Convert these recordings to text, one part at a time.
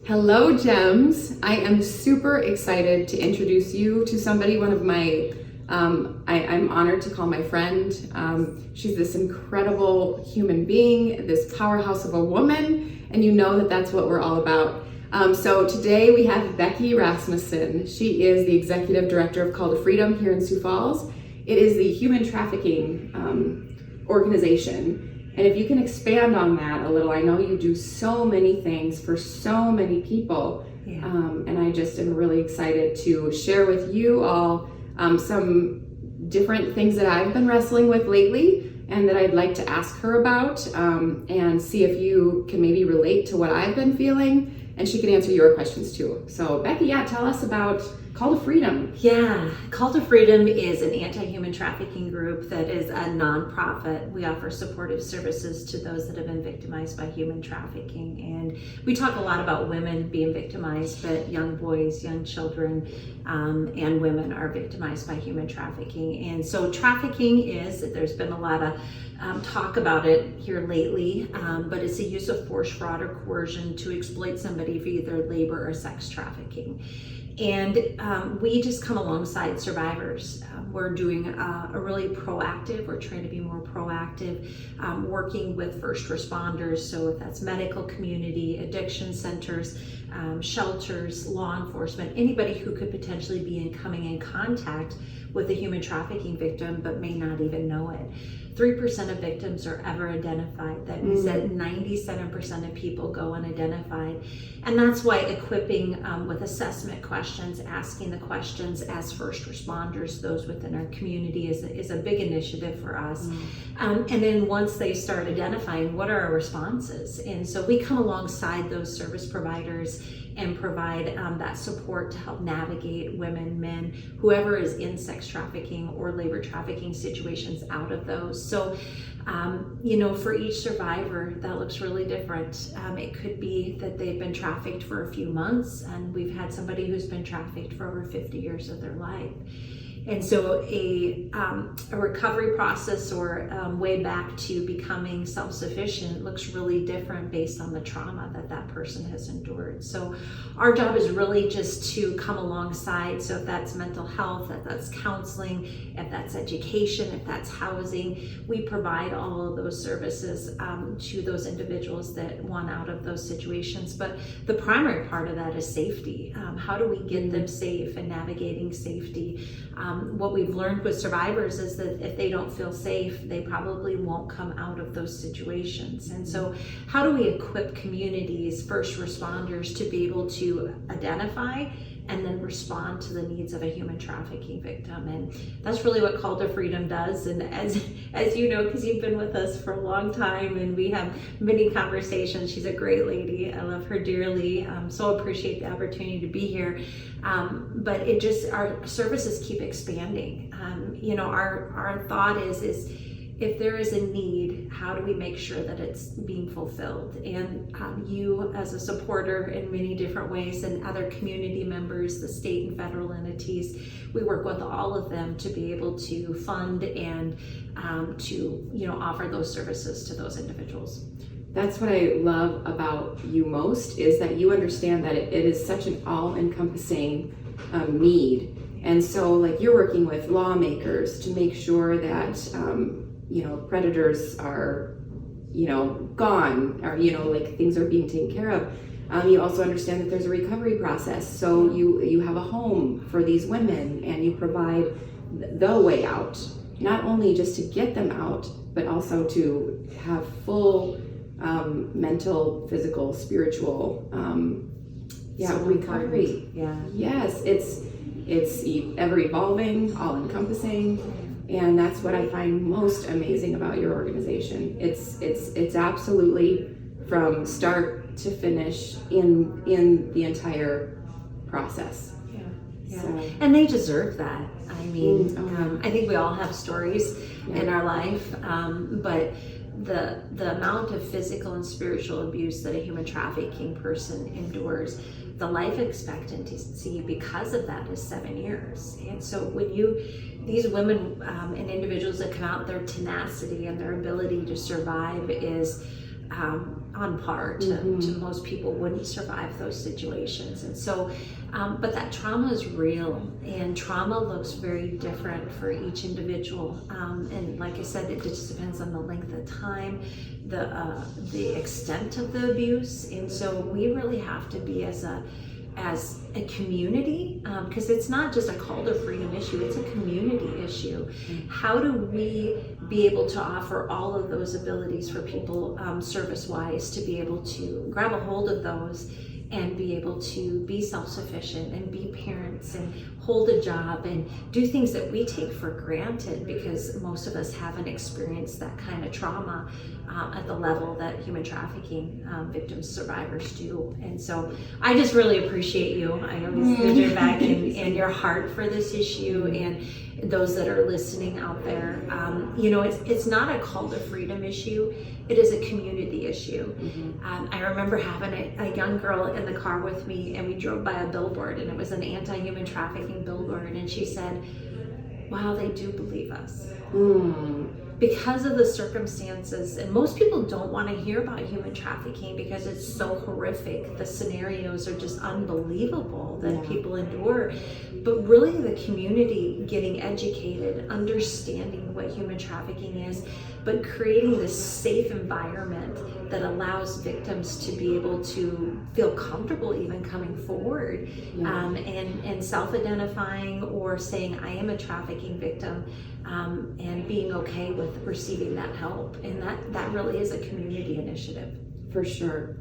Hello, Gems. I am super excited to introduce you to somebody, one of my, I'm honored to call my friend. She's this incredible human being, this powerhouse of a woman, and you know that that's what we're all about. So today we have Becky Rasmussen. She is the Executive Director of Call to Freedom here in Sioux Falls. It is the human trafficking organization. And if you can expand on that a little, I know you do so many things for so many people. Yeah. And I just am really excited to share with you all some different things that I've been wrestling with lately and that I'd like to ask her about and see if you can maybe relate to what I've been feeling, and she can answer your questions too. So Becky, tell us about Call to Freedom. Yeah, Call to Freedom is an anti-human trafficking group that is a nonprofit. We offer supportive services to those that have been victimized by human trafficking. And we talk a lot about women being victimized, but young boys, young children, and women are victimized by human trafficking. And so trafficking there's been a lot of talk about it here lately, but it's a use of force, fraud, or coercion to exploit somebody for either labor or sex trafficking. And we just come alongside survivors. We're doing a really proactive, we're trying to be more proactive, working with first responders. So if that's medical community, addiction centers, shelters, law enforcement, anybody who could potentially be coming in contact with a human trafficking victim but may not even know it. 3% of victims are ever identified. That means that 97% of people go unidentified. And that's why equipping with assessment questions, asking the questions as first responders, those within our community is a big initiative for us. And then once they start identifying, what are our responses? And so we come alongside those service providers and provide that support to help navigate women, men, whoever is in sex trafficking or labor trafficking situations out of those. So, for each survivor, that looks really different. It could be that they've been trafficked for a few months, and we've had somebody who's been trafficked for over 50 years of their life. And so a recovery process or way back to becoming self-sufficient looks really different based on the trauma that person has endured. So our job is really just to come alongside. So if that's mental health, if that's counseling, if that's education, if that's housing, we provide all of those services to those individuals that want out of those situations. But the primary part of that is safety. How do we get them safe and navigating safety? What we've learned with survivors is that if they don't feel safe, they probably won't come out of those situations. And so how do we equip communities, first responders, to be able to identify and then respond to the needs of a human trafficking victim? And that's really what Call to Freedom does. And as you know, because you've been with us for a long time and we have many conversations, she's a great lady. I love her dearly. So appreciate the opportunity to be here. But our services keep expanding. Our thought is if there is a need, how do we make sure that it's being fulfilled? And you as a supporter in many different ways, and other community members, the state and federal entities, we work with all of them to be able to fund and to offer those services to those individuals. That's what I love about you most, is that you understand that it is such an all-encompassing need. And so like you're working with lawmakers to make sure that predators are, gone, or, like things are being taken care of. You also understand that there's a recovery process. So you have a home for these women and you provide the way out, not only just to get them out, but also to have full mental, physical, spiritual, recovery. Yeah. Yes, it's ever evolving, all encompassing. And that's what I find most amazing about your organization. It's absolutely from start to finish in the entire process. Yeah. So. And they deserve that. I mean, I think we all have stories in our life, but the amount of physical and spiritual abuse that a human trafficking person endures, the life expectancy because of that is 7 years. And so when these women and individuals that come out, their tenacity and their ability to survive is on par to most people wouldn't survive those situations. And so, but that trauma is real, and trauma looks very different for each individual. And like I said, it just depends on the length of time, the extent of the abuse. And so we really have to be as a community, because it's not just a call to freedom issue, it's a community issue. How do we be able to offer all of those abilities for people, service-wise, to be able to grab a hold of those and be able to be self-sufficient and be parents and hold a job and do things that we take for granted, because most of us haven't experienced that kind of trauma at the level that human trafficking victims, survivors do. And so I just really appreciate you. I always hear your back and your heart for this issue, and those that are listening out there. It's not a call to freedom issue. It is a community issue. I remember having a young girl in the car with me, and we drove by a billboard, and it was an anti-human trafficking billboard, and she said, "Wow, they do believe us." Because of the circumstances, and most people don't want to hear about human trafficking because it's so horrific. The scenarios are just unbelievable that people endure. But really, the community getting educated, understanding what human trafficking is, but creating this safe environment that allows victims to be able to feel comfortable even coming forward, and self-identifying or saying, "I am a trafficking victim," and being okay with receiving that help. And that really is a community initiative. For sure.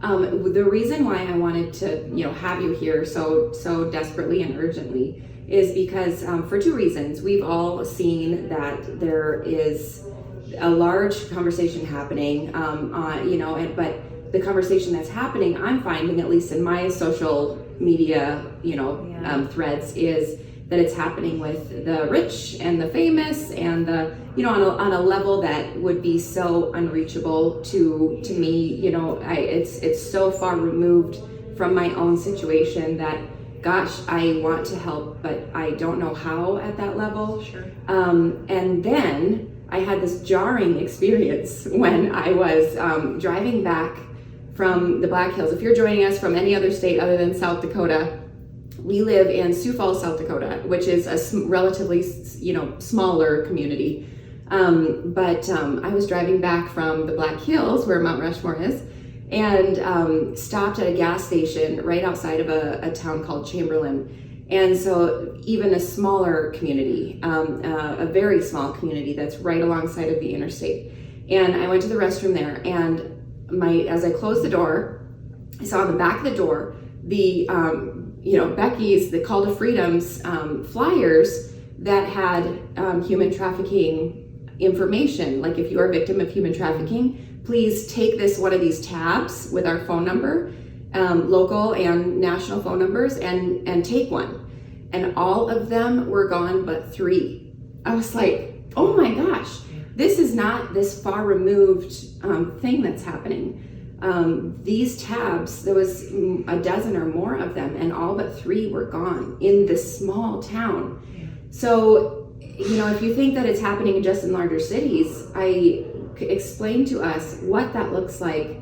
The reason why I wanted to, have you here so desperately and urgently is because for two reasons. We've all seen that there is a large conversation happening, but the conversation that's happening, I'm finding, at least in my social media, threads, is that it's happening with the rich and the famous, and the, on a level that would be so unreachable to me. It's so far removed from my own situation that, gosh, I want to help, but I don't know how at that level. Sure. And then I had this jarring experience when I was driving back from the Black Hills. If you're joining us from any other state other than South Dakota, we live in Sioux Falls, South Dakota, which is a relatively, smaller community. But I was driving back from the Black Hills, where Mount Rushmore is, and stopped at a gas station right outside of a town called Chamberlain. And so even a smaller community, a very small community that's right alongside of the interstate. And I went to the restroom there, and as I closed the door, I saw on the back of the door the Becky's, the Call to Freedom's flyers that had human trafficking information. Like, if you are a victim of human trafficking, please take one of these tabs with our phone number, local and national phone numbers, and take one. And all of them were gone but 3. I was like, oh my gosh, this is not this far removed thing that's happening. These tabs, there was a dozen or more of them, and all but 3 were gone in this small town. So, if you think that it's happening just in larger cities, explain to us what that looks like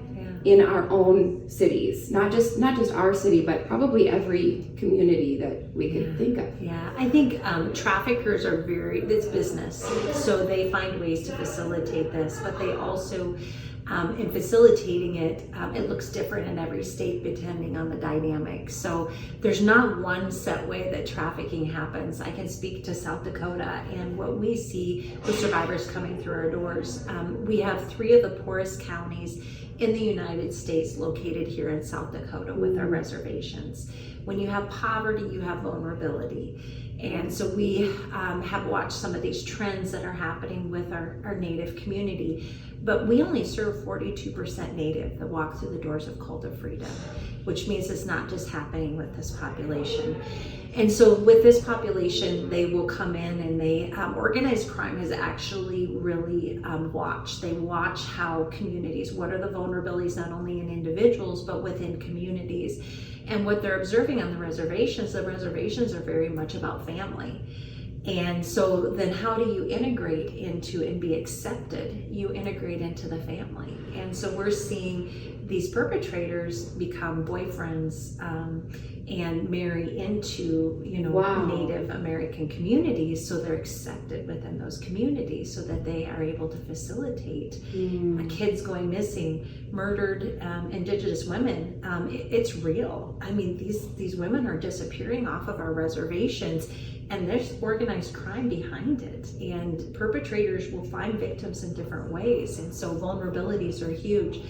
in our own cities, not just our city, but probably every community that we could think of. Yeah, I think traffickers are it's business, so they find ways to facilitate this, but they also, in facilitating it, it looks different in every state depending on the dynamics. So there's not one set way that trafficking happens. I can speak to South Dakota and what we see with survivors coming through our doors. We have 3 of the poorest counties in the United States located here in South Dakota with our reservations. When you have poverty, you have vulnerability. And so we have watched some of these trends that are happening with our Native community, but we only serve 42% Native that walk through the doors of Call to Freedom, which means it's not just happening with this population. And so with this population, they will come in and organized crime has actually really watched. They watch how communities, what are the vulnerabilities not only in individuals, but within communities. And what they're observing on the reservations are very much about family. And so then how do you integrate into and be accepted? You integrate into the family. And so we're seeing these perpetrators become boyfriends and marry into, Wow. Native American communities, so they're accepted within those communities so that they are able to facilitate kids going missing, murdered Indigenous women. It's real. I mean, these women are disappearing off of our reservations, and there's organized crime behind it, and perpetrators will find victims in different ways, and so vulnerabilities are huge.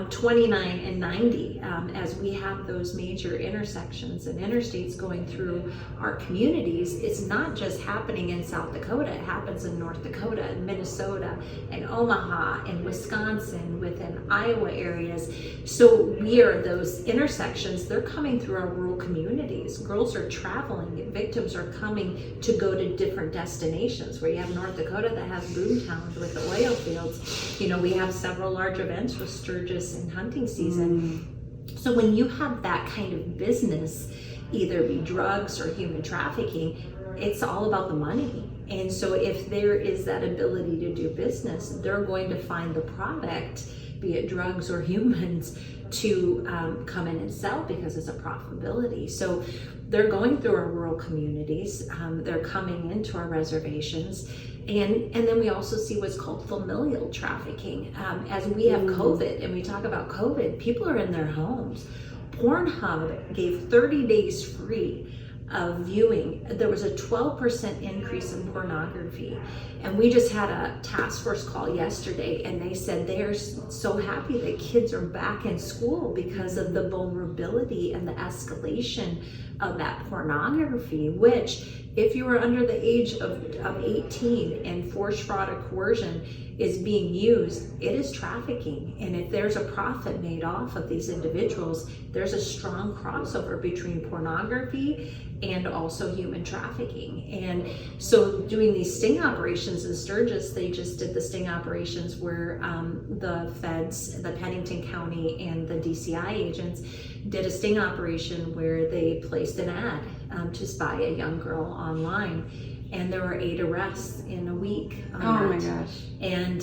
29 and 90, as we have those major intersections and interstates going through our communities, it's not just happening in South Dakota, it happens in North Dakota and Minnesota and Omaha and Wisconsin, within Iowa areas. So we are those intersections, they're coming through our rural communities. Girls are traveling, victims are coming to go to different destinations, where you have North Dakota that has boom towns with the oil fields. We have several large events with sturgeon in hunting season. So when you have that kind of business, either be drugs or human trafficking, it's all about the money. And so if there is that ability to do business, they're going to find the product, be it drugs or humans, to come in and sell, because it's a profitability. So they're going through our rural communities, they're coming into our reservations, and then we also see what's called familial trafficking. As we have COVID, and we talk about COVID, people are in their homes. Pornhub gave 30 days free of viewing. There was a 12% increase in pornography. And we just had a task force call yesterday, and they said they are so happy that kids are back in school because of the vulnerability and the escalation of that pornography, which, if you are under the age of 18 and force, fraud, or coercion is being used, it is trafficking. And if there's a profit made off of these individuals, there's a strong crossover between pornography and also human trafficking. And so doing these sting operations in Sturgis, they just did the sting operations where the feds, the Pennington County and the DCI agents did a sting operation where they placed an ad to spy a young girl online. And there were 8 arrests in a week on that. My gosh. And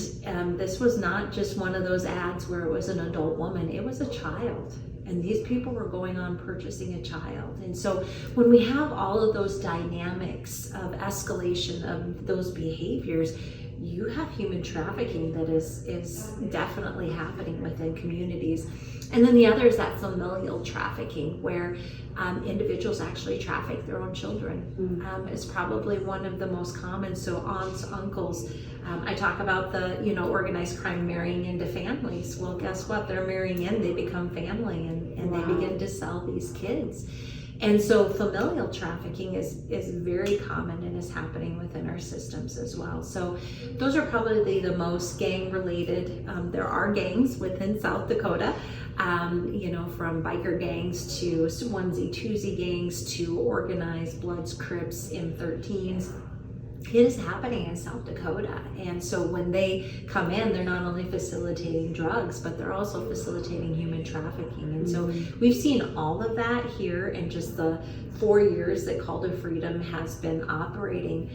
this was not just one of those ads where it was an adult woman, it was a child. And these people were going on purchasing a child. And so when we have all of those dynamics of escalation of those behaviors, you have human trafficking that is definitely happening within communities. And then the other is that familial trafficking, where individuals actually traffic their own children. It's probably one of the most common. So aunts, uncles. I talk about the organized crime marrying into families. Well, guess what? They're marrying in, they become family, and Wow. they begin to sell these kids. And so familial trafficking is very common and is happening within our systems as well. So those are probably the most gang related. There are gangs within South Dakota, from biker gangs to onesie twosie gangs to organized Bloods, Crips, M13s. It is happening in South Dakota. And so when they come in, they're not only facilitating drugs, but they're also facilitating human trafficking. And so we've seen all of that here in just the 4 years that Call to Freedom has been operating.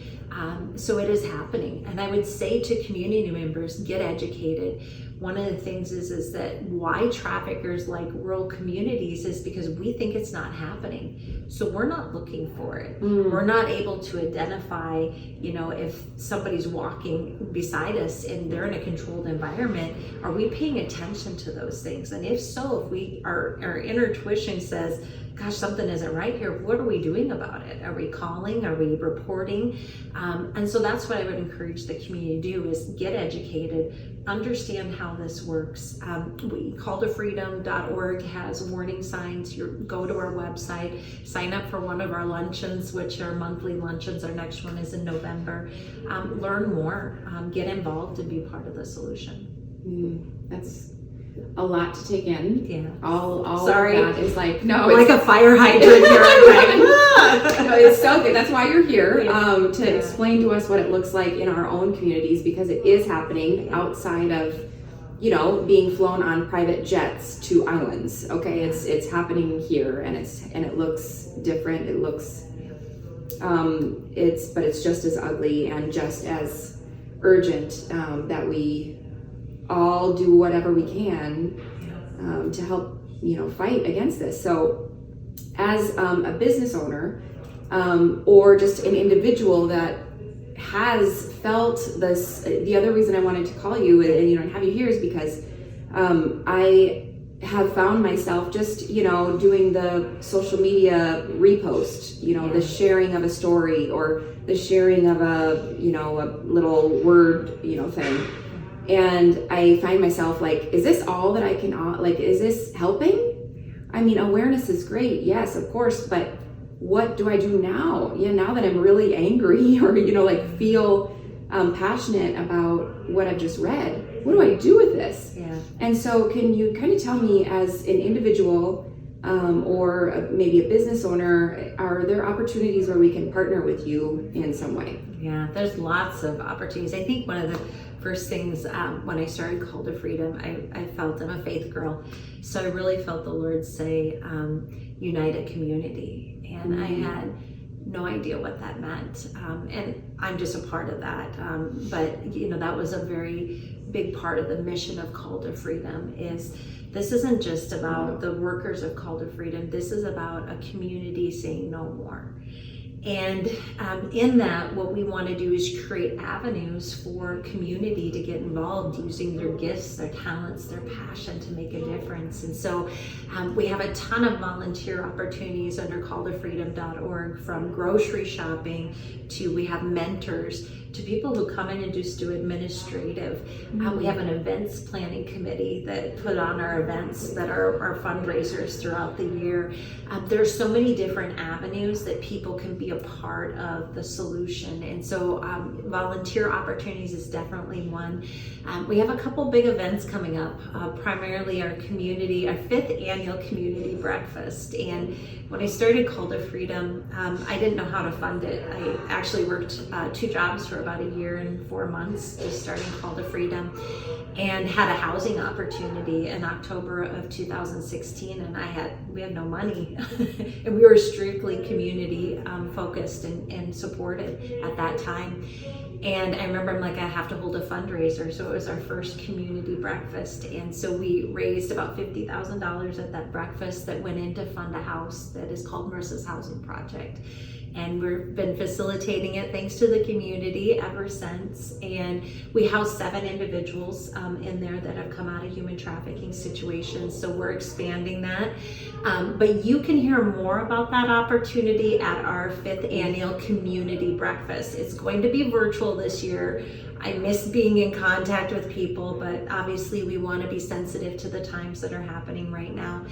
So it is happening. And I would say to community members, get educated. One of the things is that why traffickers like rural communities is because we think it's not happening. So we're not looking for it. We're not able to identify, if somebody's walking beside us and they're in a controlled environment, are we paying attention to those things? And if so, if our inner tuition says, gosh, something isn't right here, what are we doing about it? Are we calling? Are we reporting? And so that's what I would encourage the community to do, is get educated, understand how this works. Calltofreedom.org has warning signs. Go to our website, sign up for one of our luncheons, which are monthly luncheons. Our next one is in November. Learn more, get involved, and be part of the solution. That's a lot to take in. Yeah. All Sorry. of that is like, no, Like it's a fire hydrant here. no, it's so good. That's why you're here, to Yeah. explain to us what it looks like in our own communities, because it is happening outside of, being flown on private jets to islands. Okay, it's happening here, and it looks different. It looks it's just as ugly and just as urgent that we all do whatever we can to help, fight against this. So as a business owner, or just an individual that has felt this, the other reason I wanted to call you and have you here is because I have found myself just, doing the social media repost, the sharing of a story or the sharing of a little word, thing. And I find myself like, is this all that I can, is this helping? I mean, awareness is great. Yes, of course. But what do I do now? Now that I'm really angry or, feel passionate about what I've just read, what do I do with this? Yeah. And so can you kind of tell me, as an individual or maybe a business owner, are there opportunities where we can partner with you in some way? Yeah, there's lots of opportunities. I think one of the first things when I started Call to Freedom, I felt, I'm a faith girl, so I really felt the Lord say, unite a community. And I had no idea what that meant. And I'm just a part of that. But that was a very big part of the mission of Call to Freedom. Is this isn't just about the workers of Call to Freedom. This is about a community saying no more. And in that, what we want to do is create avenues for community to get involved using their gifts, their talents, their passion to make a difference. And so we have a ton of volunteer opportunities under calltofreedom.org, from grocery shopping to we have mentors to people who come in and just do administrative. We have an events planning committee that put on our events that are our fundraisers throughout the year. There's so many different avenues that people can be a part of the solution. And so volunteer opportunities is definitely one. We have a couple big events coming up, primarily our 5th annual community breakfast. And when I started Call to Freedom, I didn't know how to fund it. I actually worked 2 jobs for about a year and 4 months, just starting Call to Freedom, and had a housing opportunity in October of 2016. And we had no money and we were strictly community focused and supported at that time. And I remember I'm like, I have to hold a fundraiser. So it was our first community breakfast. And so we raised about $50,000 at that breakfast that went in to fund a house that is called Marissa's Housing Project. And we've been facilitating it thanks to the community ever since. And we house 7 individuals in there that have come out of human trafficking situations. So we're expanding that. But you can hear more about that opportunity at our 5th annual community breakfast. It's going to be virtual this year. I miss being in contact with people, but obviously we want to be sensitive to the times that are happening right now.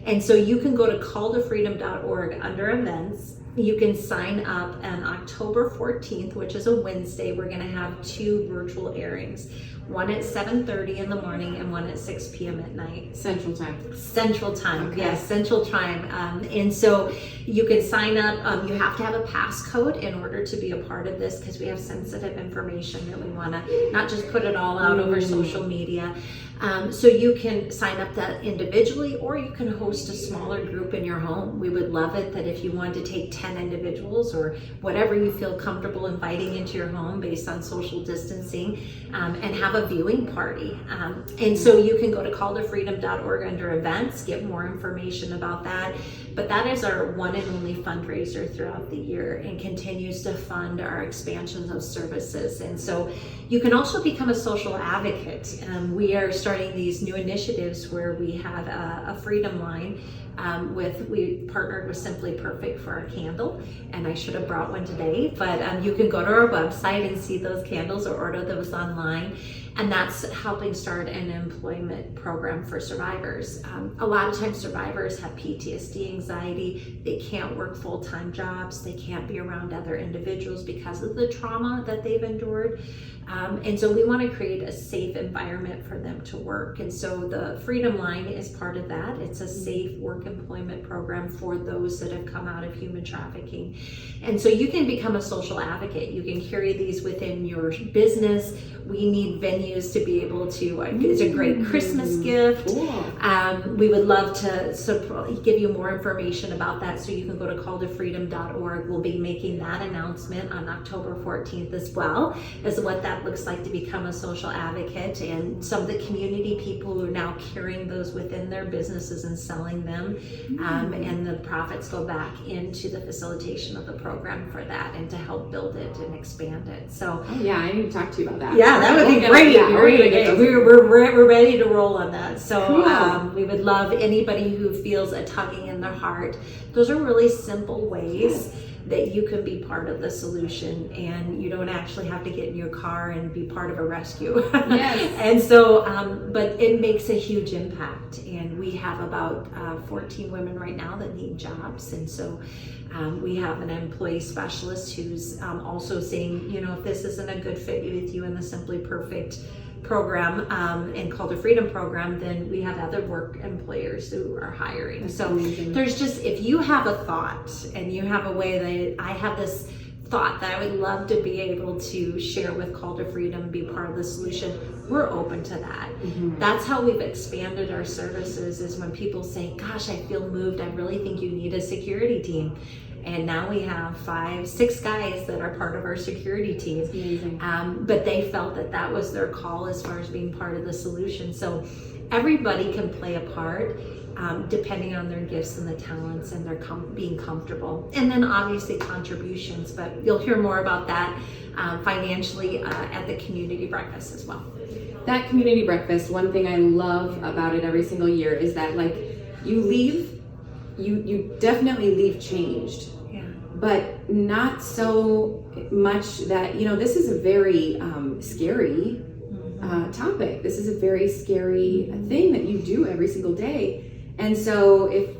And so you can go to calltofreedom.org under events. You can sign up on October 14th, which is a Wednesday. We're going to have 2 virtual airings, one at 7:30 in the morning and one at 6 p.m. at night. Central time. Central time, okay. Yes, Central time. And so you can sign up. You have to have a passcode in order to be a part of this, because we have sensitive information that we want to not just put it all out over social media. So you can sign up that individually, or you can host a smaller group in your home. We would love it that if you want to take 10 individuals or whatever you feel comfortable inviting into your home based on social distancing, and have a viewing party. And so you can go to calltofreedom.org under events, get more information about that. But that is our one and only fundraiser throughout the year, and continues to fund our expansions of services. And so you can also become a social advocate. We are starting these new initiatives where we have a freedom line. We partnered with Simply Perfect for our candle, and I should have brought one today, but you can go to our website and see those candles or order those online. And that's helping start an employment program for survivors. A lot of times survivors have PTSD, anxiety. They can't work full-time jobs. They can't be around other individuals because of the trauma that they've endured. And so we want to create a safe environment for them to work. And so the Freedom Line is part of that. It's a safe work employment program for those that have come out of human trafficking. And so you can become a social advocate. You can carry these within your business. We need venues continues to be able to, it's a great Christmas gift. Cool. We would love to give you more information about that, so you can go to calldofreedom.org. We'll be making that announcement on October 14th as well, as what that looks like to become a social advocate, and some of the community people who are now carrying those within their businesses and selling them, and the profits go back into the facilitation of the program for that and to help build it and expand it. So yeah, I need to talk to you about that. Yeah, that would be great. We're ready to roll on that. So cool. We would love anybody who feels a tugging in their heart. Those are really simple ways that you can be part of the solution, and you don't actually have to get in your car and be part of a rescue. Yes. And so, but it makes a huge impact. And we have about 14 women right now that need jobs. And so we have an employee specialist who's also saying, if this isn't a good fit with you in the Simply Perfect program and Call to Freedom program, then we have other work employers who are hiring. That's so amazing. There's just, if you have a thought and you have a way that I have this thought that I would love to be able to share with Call to Freedom, be part of the solution, we're open to that. That's how we've expanded our services, is when people say, gosh, I feel moved, I really think you need a security team. And now we have 5-6 guys that are part of our security team. Amazing. But they felt that was their call as far as being part of the solution. So everybody can play a part, depending on their gifts and the talents and their being comfortable. And then obviously contributions, but you'll hear more about that financially at the community breakfast as well. That community breakfast, one thing I love about it every single year is that you leave, you definitely leave changed, but not so much that, this is a very scary topic. This is a very scary thing that you do every single day. And so if,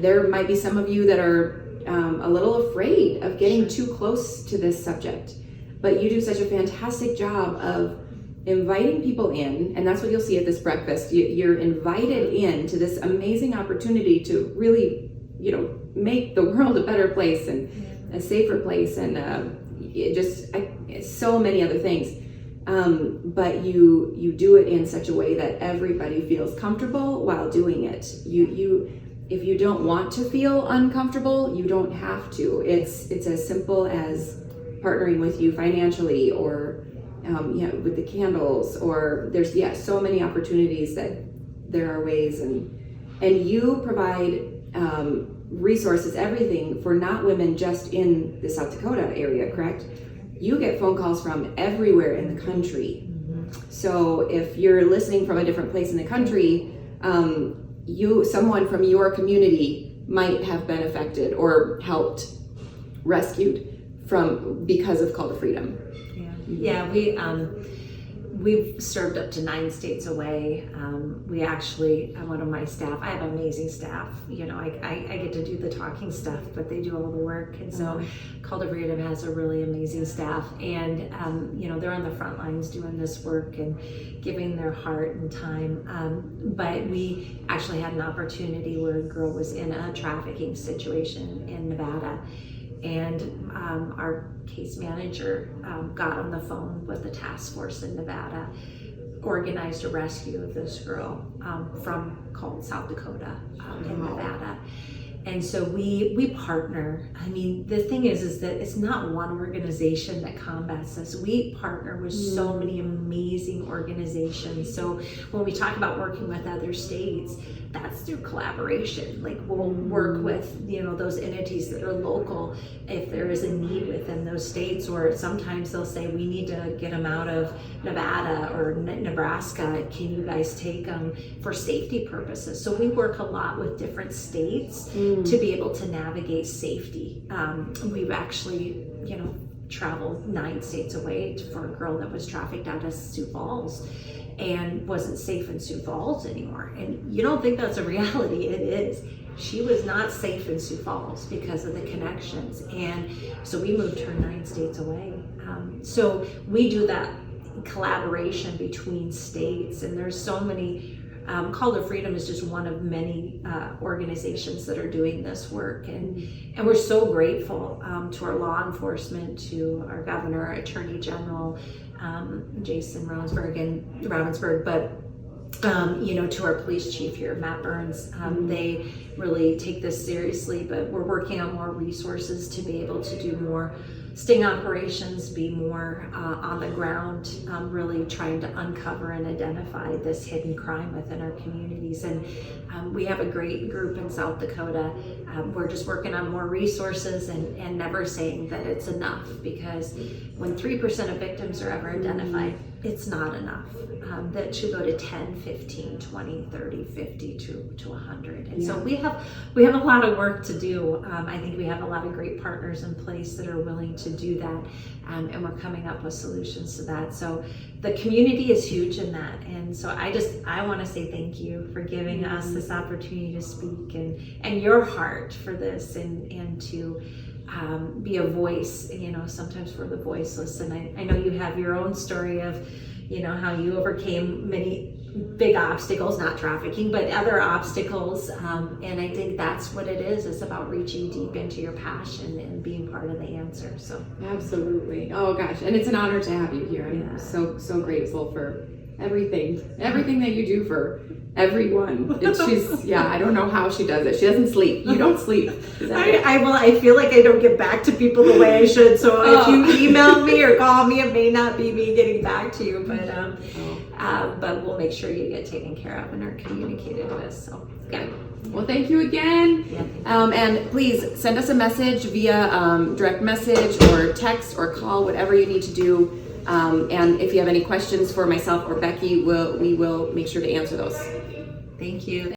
there might be some of you that are a little afraid of getting too close to this subject, but you do such a fantastic job of inviting people in, and that's what you'll see at this breakfast. You're invited in to this amazing opportunity to really, make the world a better place and a safer place, and so many other things. But you do it in such a way that everybody feels comfortable while doing it. If you don't want to feel uncomfortable, you don't have to. It's as simple as partnering with you financially, or with the candles, or there's so many opportunities that there are ways, and you provide resources, everything for not women just in the South Dakota area, correct? You get phone calls from everywhere in the country. So if you're listening from a different place in the country, someone from your community might have been affected or helped, rescued because of Call to Freedom. We've served up to 9 states away. We actually, one of my staff, I have amazing staff. I get to do the talking stuff, but they do all the work. And so Call to Freedom has a really amazing staff. And, they're on the front lines doing this work and giving their heart and time. But we actually had an opportunity where a girl was in a trafficking situation in Nevada. And our case manager got on the phone with the task force in Nevada, organized a rescue of this girl called South Dakota in Nevada. And so we partner. I mean, the thing is that it's not one organization that combats this. We partner with so many amazing organizations. So when we talk about working with other states, that's through collaboration. We'll work with, those entities that are local if there is a need within those states, or sometimes they'll say, we need to get them out of Nevada or Nebraska. Can you guys take them for safety purposes? So we work a lot with different states to be able to navigate safety. We've actually, traveled 9 states away for a girl that was trafficked out of Sioux Falls and wasn't safe in Sioux Falls anymore. And you don't think that's a reality. It is. She was not safe in Sioux Falls because of the connections. And so we moved her 9 states away. So we do that collaboration between states, and there's so many Call to Freedom is just one of many organizations that are doing this work, and we're so grateful to our law enforcement, to our governor, our attorney general, Jason Ravensburg, but to our police chief here, Matt Burns. They really take this seriously, but we're working on more resources to be able to do more sting operations, be more on the ground, really trying to uncover and identify this hidden crime within our communities. And we have a great group in South Dakota. We're just working on more resources and never saying that it's enough, because when 3% of victims are ever identified, it's not enough. That should go to 10, 15, 20, 30, 50 to 100. And so we have a lot of work to do. I think we have a lot of great partners in place that are willing to do that, and we're coming up with solutions to that. So the community is huge in that, and so I want to say thank you for giving us this opportunity to speak, and your heart for this, and to be a voice. Sometimes we're the voiceless, and I know you have your own story of how you overcame many big obstacles, not trafficking, but other obstacles. And I think that's what it is. It's about reaching deep into your passion and being part of the answer. So absolutely. Oh gosh. And it's an honor to have you here. I'm so grateful for everything that you do for everyone. I don't know how she does it. She doesn't sleep. You don't sleep. I feel like I don't get back to people the way I should. So if you email me or call me, it may not be me getting back to you, but we'll make sure you get taken care of and are communicated with. So yeah. Well, thank you again. And please send us a message via direct message or text or call, whatever you need to do. And if you have any questions for myself or Becky, we will make sure to answer those. Thank you.